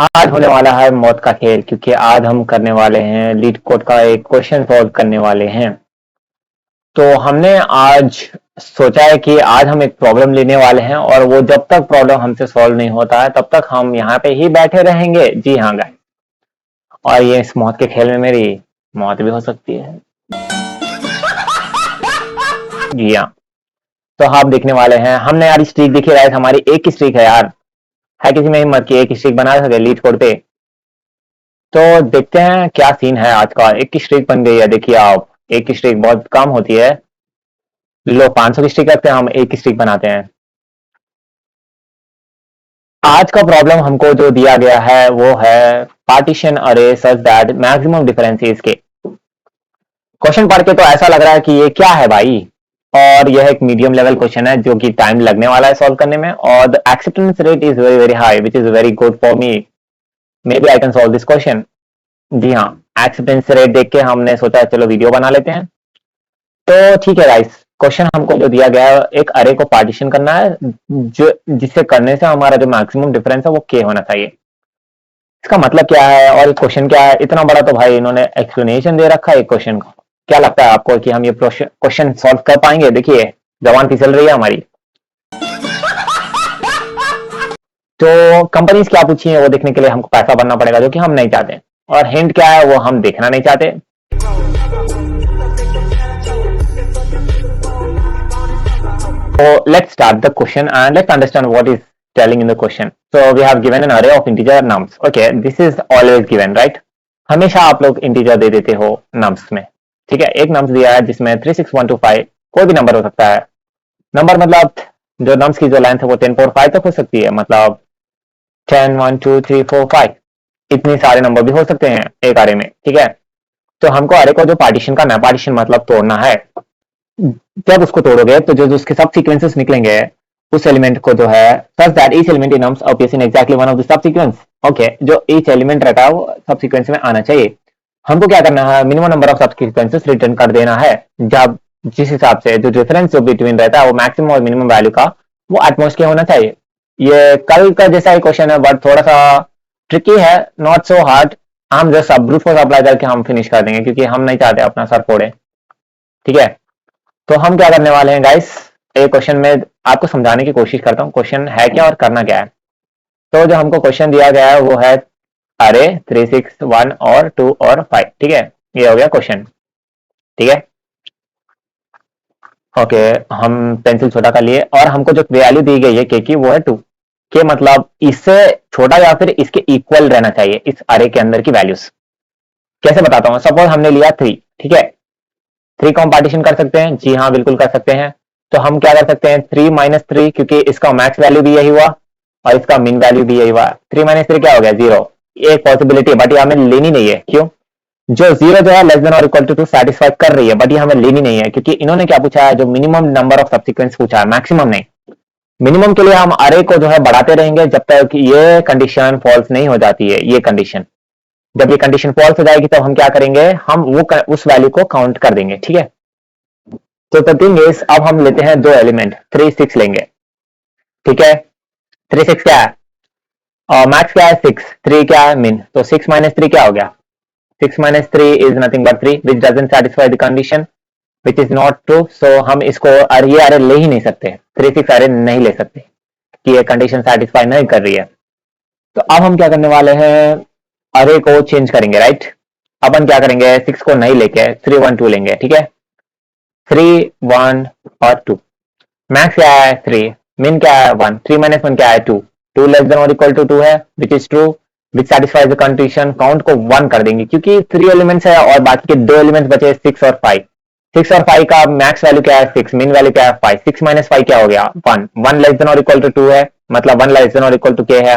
आज होने वाला है मौत का खेल, क्योंकि आज हम करने वाले हैं लीड कोड का एक क्वेश्चन सॉल्व करने वाले हैं। तो हमने आज सोचा है कि आज हम एक प्रॉब्लम लेने वाले हैं और वो जब तक प्रॉब्लम हमसे सॉल्व नहीं होता है तब तक हम यहाँ पे ही बैठे रहेंगे। जी हाँ गाइस, और ये इस मौत के खेल में मेरी मौत भी हो सकती है। जी हाँ, तो हम देखने वाले हैं। हमने यार स्ट्रीक देखी है, हमारी एक की स्ट्रीक है यार। है किसी में हिम्मत की एक स्ट्रीक बना सके लीड कोड पे? तो देखते हैं क्या सीन है आज का। एक की स्ट्रीक बन गई है, देखिए आप। एक की स्ट्रीक बहुत कम होती है। लो 500 की स्ट्रीक रखते हैं, हम एक की स्ट्रीक बनाते हैं। आज का प्रॉब्लम हमको जो दिया गया है वो है पार्टीशन अरे such that maximum difference is के। क्वेश्चन पढ़ के तो ऐसा लग रहा है कि ये क्या है भाई। और यह एक मीडियम लेवल क्वेश्चन है जो कि टाइम लगने वाला है सॉल्व करने में, और the acceptance rate is very very high which is very good for me. Maybe I can solve this question. जी हाँ, एक्सेप्टेंस रेट देख के हमने सोचा चलो वीडियो बना लेते हैं। तो ठीक है गाइस, क्वेश्चन हमको जो दिया गया है, एक अरे को पार्टीशन करना है जो जिससे करने से हमारा जो मैक्सिमम डिफरेंस है वो के होना चाहिए। इसका मतलब क्या है और क्वेश्चन क्या है? इतना बड़ा तो भाई इन्होंने एक्सप्लेनेशन दे रखा है क्वेश्चन का। क्या लगता है आपको कि हम ये क्वेश्चन सॉल्व कर पाएंगे? देखिए जवान फिसल रही है हमारी। तो कंपनीज क्या पूछी है वो देखने के लिए हमको पैसा भरना पड़ेगा, जो कि हम नहीं चाहते। और हिंट क्या है वो हम देखना नहीं चाहते। So let's start the question and let's understand what is telling in the question. So we have given an array of integer nums. Okay, this is always given, right? हमेशा आप लोग इंटीजर दे देते हो नम्स में। ठीक है, एक nums दिया है जिसमें 36125 कोई भी नंबर हो सकता है। नंबर मतलब जो नम्स की जो लेंथ है वो 10 पावर 5 तक हो सकती है, मतलब 10 1 2 3 4 5 इतने सारे नंबर भी हो सकते हैं एक अरे में। ठीक है, तो हमको अरे को जो पार्टीशन करना है, पार्टीशन मतलब तोड़ना है। जब उसको तोड़ोगे तो जो उसके सब सीक्वेंसेस निकलेंगे उस एलिमेंट को जो है such that each element in nums appears in exactly one of the sub sequence. Okay, जो ईच एलिमेंट रहता है वो सब सीक्वेंस में आना चाहिए। हमको क्या करना है, मिनिमम नंबर ऑफ सब सीक्वेंसेस रिटर्न कर देना है। जब जिस हिसाब से जो डिफरेंस जो बिटवीन रहता है वो मैक्सिमम और मिनिमम वैल्यू का वो एटमोस्ट के होना चाहिए। ये कल का जैसा ही क्वेश्चन है बट थोड़ा सा ट्रिकी है, नॉट सो हार्ड। हम जस्ट ब्रूट फोर्स अप्लाई करके हम फिनिश कर देंगे क्योंकि हम नहीं चाहते अपना सर फोड़े। ठीक है, तो हम क्या करने वाले हैं गाइस, एक क्वेश्चन में आपको समझाने की कोशिश करता हूँ क्वेश्चन है क्या और करना क्या है। तो जो हमको क्वेश्चन दिया गया है वो है अरे 3 6 1 और 2 और 5। ठीक है, ये हो गया क्वेश्चन। ठीक है, ओके, हम पेंसिल छोटा कर लिए और हमको जो वैल्यू दी गई है के की वो है 2। के मतलब इससे छोटा या फिर इसके इक्वल रहना चाहिए इस अरे के अंदर की वैल्यूज। कैसे बताता हूँ, सपोज हमने लिया 3। ठीक है, 3 को हम पार्टीशन कर सकते हैं। जी हाँ, बिल्कुल कर सकते हैं। तो हम क्या कर सकते हैं, 3 माइनस 3, क्योंकि इसका मैक्स वैल्यू भी यही हुआ और इसका मिन वैल्यू भी यही हुआ। 3 माइनस 3 क्या हो गया, 0। ये एक पॉसिबिलिटी है बट ये हमें लेनी नहीं है। क्यों? जो 0 जो है लेस देन और इक्वल टू 2 सेटिस्फाई कर रही है, बट ये हमें लेनी नहीं है क्योंकि इन्होंने क्या पूछा है, जो मिनिमम नंबर ऑफ सब्सिक्वेंस पूछा है, मैक्सिमम नहीं। मिनिमम के लिए हम अरे को जो है बढ़ाते रहेंगे जब तक ये कंडीशन फॉल्स नहीं हो जाती है। ये कंडीशन, जब ये कंडीशन फॉल्स हो जाएगी तो हम क्या करेंगे, हम वो उस वैल्यू को काउंट कर देंगे। ठीक है, तो द थिंग इज अब हम लेते हैं दो एलिमेंट, 3 6 लेंगे। ठीक है, 3 6 क्या है और मैक्स क्या है 6, 3 क्या है मिन, तो 6 माइनस 3 क्या हो गया, 6 minus 3 is nothing but 3 which doesn't satisfy the condition which is not true. So हम इसको ये अरे ले ही नहीं सकते, 3 6 अरे नहीं ले सकते कि ये कंडीशन सेटिस्फाई नहीं कर रही है। तो अब हम क्या करने वाले हैं, अरे को चेंज करेंगे। राइट, अपन क्या करेंगे, 6 को नहीं लेके 3 1 2 लेंगे। ठीक है, 3 1 और 2, मैक्स क्या है 3, मिन क्या है 1, 3 माइनस 1 क्या है 2, 2 लेस देन और इक्वल टू 2 है which is true which satisfies the condition. Count को 1 कर देंगे क्योंकि 3 एलिमेंट्स है और बाकी के 2 एलिमेंट्स बचे 6 और 5। 6 और 5 का मैक्स वैल्यू क्या है 6, मिन वैल्यू क्या है 5, 6 माइनस 5 क्या हो गया 1, 1 लेस देन और इक्वल टू 2 है, मतलब 1 लेस देन और इक्वल टू के है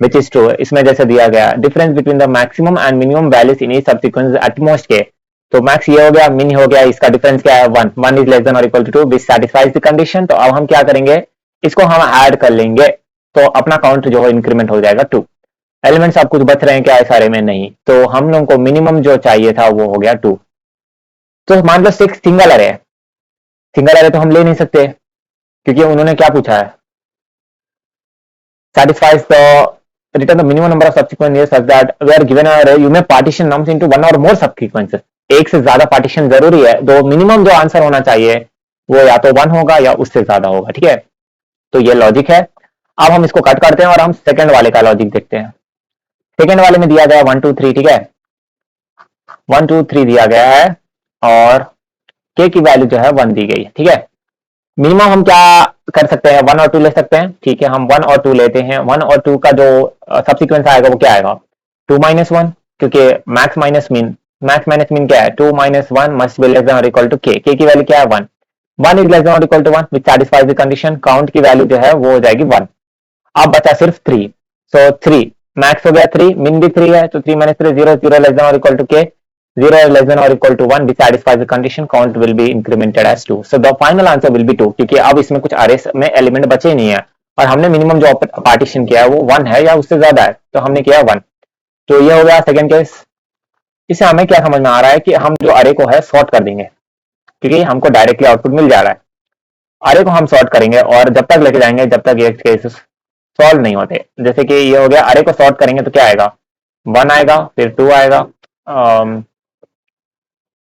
विच इज ट्रू। इसमें जैसे दिया गया difference between the maximum and minimum values in each subsequence at most के, तो मैक्स ये हो गया, मिन हो गया, इसका डिफरेंस क्या है 1, 1 इज लेस देन और equal to 2 which satisfies the condition. तो अब हम क्या करेंगे, इसको हम ऐड कर लेंगे तो अपना काउंट जो है इंक्रीमेंट हो जाएगा 2। एलिमेंट्स अब कुछ बच रहे हैं क्या इस सारे में, नहीं। तो हम लोगों को मिनिमम जो चाहिए था वो हो गया 2। तो मान लो 6 सिंगल अरे है, सिंगल अरे तो हम ले नहीं सकते क्योंकि उन्होंने क्या पूछा है, satisfies the return the minimum number of subsequent years such that we are given a array, you may partition nums into one or more subsequences. एक से ज्यादा पार्टीशन जरूरी है, तो मिनिमम जो आंसर होना चाहिए वो या तो 1 होगा या उससे ज्यादा होगा, ठीक है। तो ये लॉजिक है। अब हम इसको कट करते हैं और हम सेकंड वाले का लॉजिक देखते हैं। सेकंड वाले में दिया गया 1 2 3, ठीक है, 1 2 3 दिया गया है और के की वैल्यू जो है 1 दी गई है, ठीक है। मिनिमम हम क्या कर सकते हैं, 1 और 2 ले सकते हैं, ठीक है। हम 1 और 2 लेते हैं। 1 और 2 का जो सब्सिक्वेंस आएगा वो क्या आएगा, 2 माइनस 1, क्योंकि मैक्स माइनस मीन क्या है, 2 minus 1 must be less than और इक्वल टू के की वैल्यू क्या है 1, 1 इज लेस देन और equal to 1 which satisfies the condition. Count की वैल्यू जो है वो हो जाएगी 1। अब बचा सिर्फ 3, सो 3 मैक्स हो गया, 3 मिन भी 3 है, तो 3 माइनस 3 0, 0 लेस देन और इक्वल टू के, 0 लेस देन और equal to 1 which satisfies the condition, count will be incremented as 2, so the final answer will be 2, क्योंकि अब इसमें कुछ अरे में एलिमेंट बचे ही नहीं है और हमने मिनिमम जो पार्टीशन किया है वो 1 है या उससे ज्यादा है, तो हमने किया 1। तो ये हो गया सेकंड केस। इससे हमें क्या समझ में आ रहा है कि हम जो अरे को है सॉर्ट कर देंगे, क्योंकि हमको डायरेक्टली आउटपुट मिल जा रहा है। अरे को हम सॉर्ट करेंगे और जब तक लेके जाएंगे जब तक ये केसेस सॉल्व नहीं होते। जैसे कि ये हो गया, अरे को सॉर्ट करेंगे तो क्या आएगा, 1 आएगा, फिर 2 आएगा,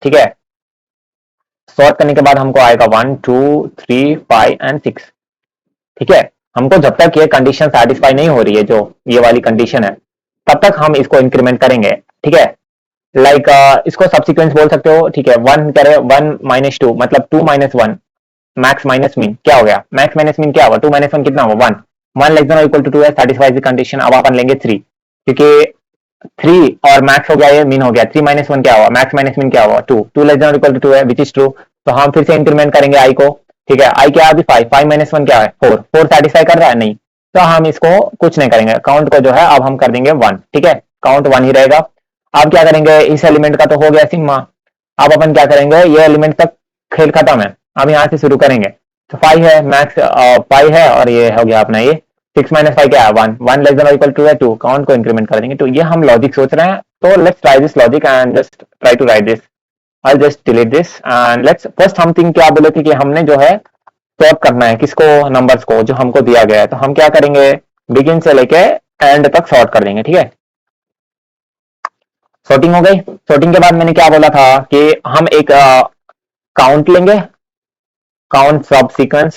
ठीक है। सॉर्ट करने के बाद हमको आएगा 1 2 3 5 एंड 6, ठीक है। हमको जब तक ये कंडीशन सेटिस्फाई नहीं हो रही है, जो ये वाली कंडीशन है, तब तक हम इसको इंक्रीमेंट करेंगे, ठीक है। लाइक इसको सब्सिक्वेंस बोल सकते हो, ठीक है। 1 करे 1 माइनस 2 मतलब 2 माइनस 1, मैक्स माइनस मीन क्या हो गया, मैक्स माइनस मीन क्या हुआ, 2 माइनस 1 कितना हुआ 1, 1 लेस देन और इक्वल टू 2 है, सैटिस्फाइज द कंडीशन। अब अपन लेंगे 3, क्योंकि 3 और मैक्स हो गया, ये मीन हो गया, 3 माइनस 1 क्या हुआ, मैक्स माइनस मीन क्या हुआ 2, 2 लेस देन और इक्वल टू 2 है विच इज ट्रू। तो हम फिर से इंक्रीमेंट करेंगे आई को, ठीक है। आई क्या है अभी 5, 5 माइनस 1 क्या है 4, 4 सेटिस्फाई कर रहा है नहीं, तो हम इसको कुछ नहीं करेंगे, काउंट को जो है अब हम कर देंगे 1, ठीक है। काउंट 1 ही रहेगा। अब क्या करेंगे, इस एलिमेंट का तो हो गया सिग्मा, अब अपन क्या करेंगे, ये एलिमेंट तक खेल खत्म है, अब यहाँ से शुरू करेंगे। तो 5 है, मैक्स 5 है और ये हो गया अपना ये 6 माइनस 5 क्या है 1, 1 लेस देन और इक्वल टू है 2, काउंट को इंक्रीमेंट कर देंगे। तो ये हम लॉजिक सोच रहे हैं, तो let's try this logic and just try to write this. I just delete this and let's first हम थिंक क्या बोले थे कि हमने जो है सॉर्ट करना है किसको, नंबर्स को जो हमको दिया गया है। तो हम क्या करेंगे, बिगिन से लेके एंड तक सॉर्ट कर देंगे, ठीक है। सॉर्टिंग हो गई। सॉर्टिंग के बाद मैंने क्या बोला था कि हम एक काउंट लेंगे, काउंट सब सीक्वेंस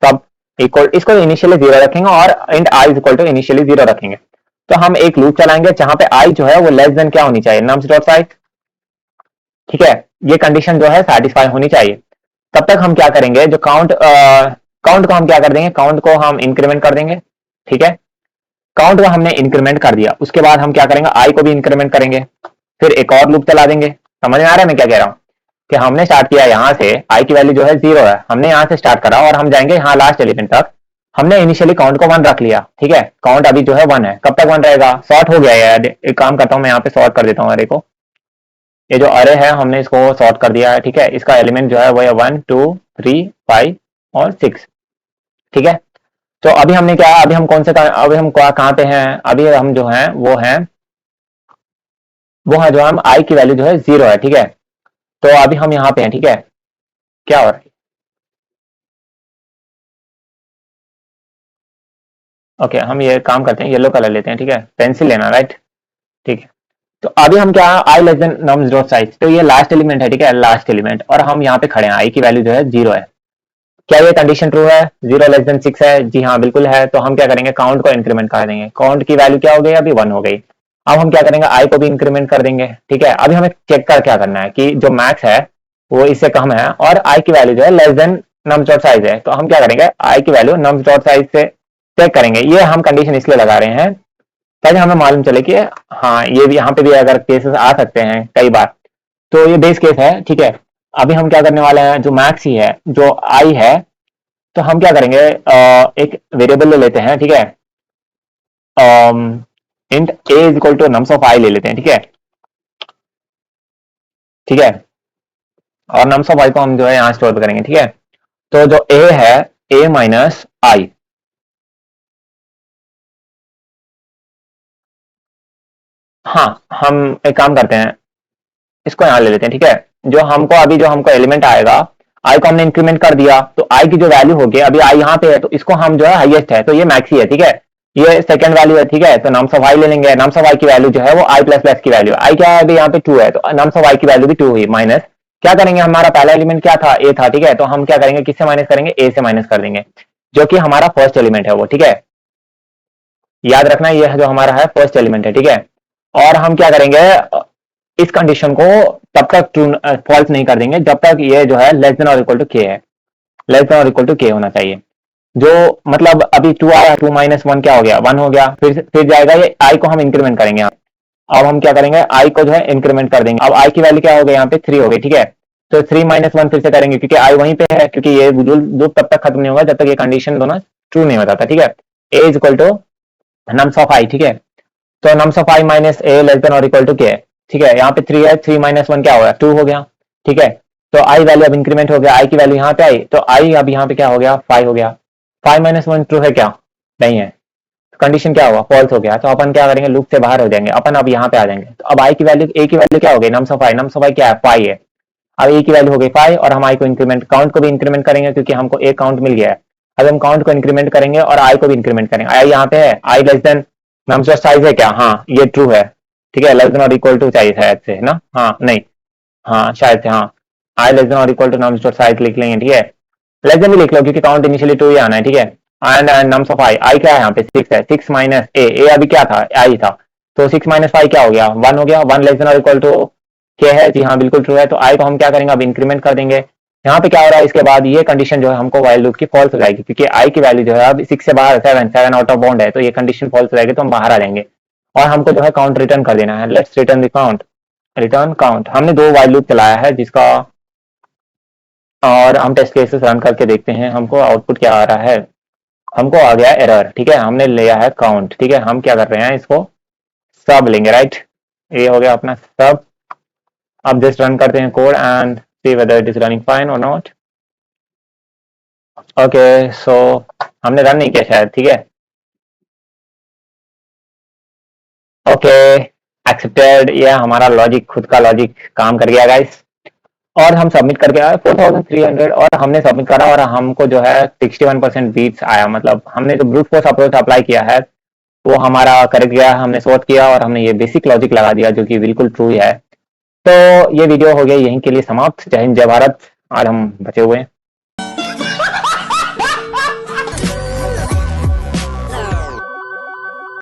सब इक्वल, इसको इनिशियली 0 रखेंगे और int i is equal to initially 0 रखेंगे। तो हम एक लूप चलाएंगे जहां पे आई जो है वो लेस देन क्या होनी चाहिए, नम्स डॉट साइज, ठीक है। ये कंडीशन जो है सेटिस्फाई होनी चाहिए। तब तक हम क्या करेंगे, जो काउंट को हम क्या कर देंगे, काउंट को हम इंक्रीमेंट कर देंगे, ठीक है। काउंट को हमने इंक्रीमेंट कर दिया, उसके बाद हम क्या करेंगे, आई को भी इंक्रीमेंट करेंगे, फिर एक और लूप चला देंगे। समझ में आ रहा है मैं क्या कह रहा हूं, कि हमने स्टार्ट किया यहां से, आई की वैल्यू जो है 0 है, हमने यहां से स्टार्ट करा और हम जाएंगे यहाँ लास्ट एलिमेंट तक। हमने इनिशियली काउंट को 1 रख लिया, ठीक है। काउंट अभी जो है 1 है, कब तक 1 रहेगा, सॉर्ट हो गया यार। एक काम करता हूं मैं यहाँ पे सॉर्ट कर देता हूँ अरे को, ये जो अरे है हमने इसको सॉर्ट कर दिया है, ठीक है। इसका एलिमेंट जो है वो है 1 2 3 5 और 6, ठीक है। तो अभी हमने क्या, अभी हम कौन से, अभी हम कहाँ पे हैं, अभी हम जो है वो है जो हम आई की वैल्यू जो है 0 है, ठीक है। तो अभी हम यहाँ पे हैं, ठीक है। क्या हो रहा है, ओके हम ये काम करते हैं, येलो कलर लेते हैं, ठीक है, पेंसिल लेना, राइट, ठीक है। तो अभी हम क्या, I less than nums dot size, तो ये लास्ट एलिमेंट है, ठीक है, लास्ट एलिमेंट, और हम यहाँ पे खड़े हैं, आई की वैल्यू जो है 0 है। क्या ये कंडीशन ट्रू है, 0 लेस देन 6 है, जी हाँ बिल्कुल है। तो हम क्या करेंगे, काउंट को इंक्रीमेंट कर देंगे, काउंट की वैल्यू क्या हो गई, अभी 1 हो गई। अब हम क्या करेंगे, आई को भी इंक्रीमेंट कर देंगे, ठीक है। अभी हमें चेक कर क्या करना है कि जो मैक्स है वो इससे कम है और आई की वैल्यू जो है less than nums dot size है। तो हम क्या करेंगे, आई की वैल्यू नम्स डॉट साइज से चेक करेंगे। ये हम कंडीशन इसलिए लगा रहे हैं ताकि हमें मालूम चले कि हाँ ये भी यहाँ पे भी अगर केसेस आ सकते हैं कई बार, तो ये बेस केस है, ठीक है। अभी हम क्या करने वाले हैं, जो मैक्स ही है, जो आई है, तो हम क्या करेंगे, एक वेरिएबल ले लेते हैं, ठीक है। Int A is equal to nums of I ले लेते हैं, ठीक है, ठीक है। और नम्स ऑफ आई को हम जो है यहाँ स्टोर करेंगे, ठीक है। तो जो ए है, ए माइनस आई, हाँ हम एक काम करते हैं, इसको यहाँ ले लेते हैं, ठीक है। जो हमको अभी जो हमको एलिमेंट आएगा, आई को हमने इंक्रीमेंट कर दिया, तो आई की जो वैल्यू होगी, अभी आई यहाँ पे है तो इसको हम जो है हाईएस्ट है, तो ये मैक्स ही है, ठीक है। ये सेकंड वैल्यू है, ठीक है। तो नम्स ऑफ आई ले लेंगे, नम्स ऑफ आई की वैल्यू जो है वो आई प्लस प्लस की वैल्यू, आई क्या है अभी यहाँ पे 2 है, तो नम्स ऑफ आई की वैल्यू भी 2 हुई, माइनस क्या करेंगे, हमारा पहला एलिमेंट क्या था, ए था, ठीक है। तो हम क्या करेंगे, किससे माइनस करेंगे, ए से माइनस कर देंगे, जो कि हमारा फर्स्ट एलिमेंट है वो, ठीक है। याद रखना ये जो हमारा है फर्स्ट एलिमेंट है, ठीक है। और हम क्या करेंगे, इस कंडीशन को तब तक ट्रू फॉल्स नहीं कर देंगे जब तक ये जो है लेस देन और इक्वल टू के है, लेस देन और इक्वल टू के होना चाहिए। जो मतलब अभी 2 आया, 2 माइनस 1 क्या हो गया, 1 हो गया, फिर जाएगा ये आई को हम इंक्रीमेंट करेंगे। अब हम क्या करेंगे, आई को जो है इंक्रीमेंट कर देंगे। अब आई की वैल्यू क्या हो गई यहाँ पे 3 हो गई, ठीक है। तो 3 माइनस 1 फिर से करेंगे क्योंकि आई वहीं पे है, क्योंकि ये लूप तब तक खत्म नहीं होगा जब तक ये कंडीशन दोनों ट्रू नहीं हो जाता, ठीक है। A is equal to nums of I, ठीक है। तो nums of I minus A less than और इक्वल टू के, ठीक है। यहाँ पे 3 है, 3 माइनस 1 क्या हो गया, 2 हो गया, ठीक है। तो आई वैल्यू अब इंक्रीमेंट हो गया, आई की वैल्यू यहाँ पे आई, तो आई अब यहाँ पे क्या हो गया, 5 हो गया। 5 माइनस 1 ट्रू है क्या, नहीं है, कंडीशन क्या हुआ, फॉल्स हो गया। तो अपन क्या करेंगे, लूप से बाहर हो जाएंगे, अपन अब यहाँ पे आ जाएंगे। तो अब आई की वैल्यू, ए की वैल्यू क्या हो गई, nums of I, nums of I क्या है, 5 है। अब ए की वैल्यू हो गई 5 और हम आई को इंक्रीमेंट, काउंट को भी इंक्रीमेंट करेंगे क्योंकि हमको ए काउंट मिल गया है। अब हम काउंट को इंक्रीमेंट करेंगे और आई को भी इंक्रीमेंट करेंगे। आई यहाँ पे है, I less than nums of size है क्या, हाँ ये ट्रू है, ठीक है। लेस देन और इक्वल टू चाहिए शायद से ना, हाँ नहीं, हाँ शायद से, हाँ आई लेस देन और equal to nums of size लिख लेंगे, ठीक है। लेस देन भी लिख लो क्योंकि काउंट इनिशियली 2 ही आना है, ठीक है। एंड नम्स ऑफ आई, आई क्या है यहाँ पे 6 है, 6 माइनस ए, ए अभी क्या था, आई था, तो 6 माइनस 5 क्या हो गया, 1 हो गया। 1 लेस देन और इक्वल टू के है, जी हाँ बिल्कुल ट्रू है। तो आई को हम क्या करेंगे, अब इंक्रीमेंट कर देंगे। यहाँ पे क्या हो रहा है, इसके बाद ये कंडीशन जो है हमको वाइल लूप की फॉल्स हो जाएगी क्योंकि आई की वैल्यू जो है अब 6 से बाहर 7 आउट ऑफ बाउंड है, तो ये कंडीशन फॉल्स हो जाएगी, तो हम बाहर आ जाएंगे और हमको जो है काउंट रिटर्न कर देना है। Let's return the count, return count. हमने 2 वाइल लूप चलाया है जिसका, और हम टेस्ट केसेस रन करके देखते हैं हमको आउटपुट क्या आ रहा है। हमको आ गया एरर, ठीक है। हमने लिया है काउंट, ठीक है। हम क्या कर रहे हैं, इसको सब लेंगे, राइट। ये हो गया अपना सब। अब जस्ट रन करते हैं code and see whether it is running fine और नॉट। ओके सो हमने रन नहीं किया शायद, ठीक है। ओके एक्सेप्टेड, ये हमारा लॉजिक, खुद का लॉजिक काम कर गया गाइस। और हम सबमिट करके आए 4300 और हमने सबमिट करा और हमको जो है 61% बीट्स आया। मतलब हमने जो ब्रूट फोर्स अप्रोच अप्लाई किया है वो हमारा करेक्ट गया, हमने सॉर्ट किया और हमने ये बेसिक लॉजिक लगा दिया जो कि बिल्कुल ट्रू है। तो ये वीडियो हो गया यहीं के लिए समाप्त। जय हिंद जय भारत, आज हम बचे हुए हैं।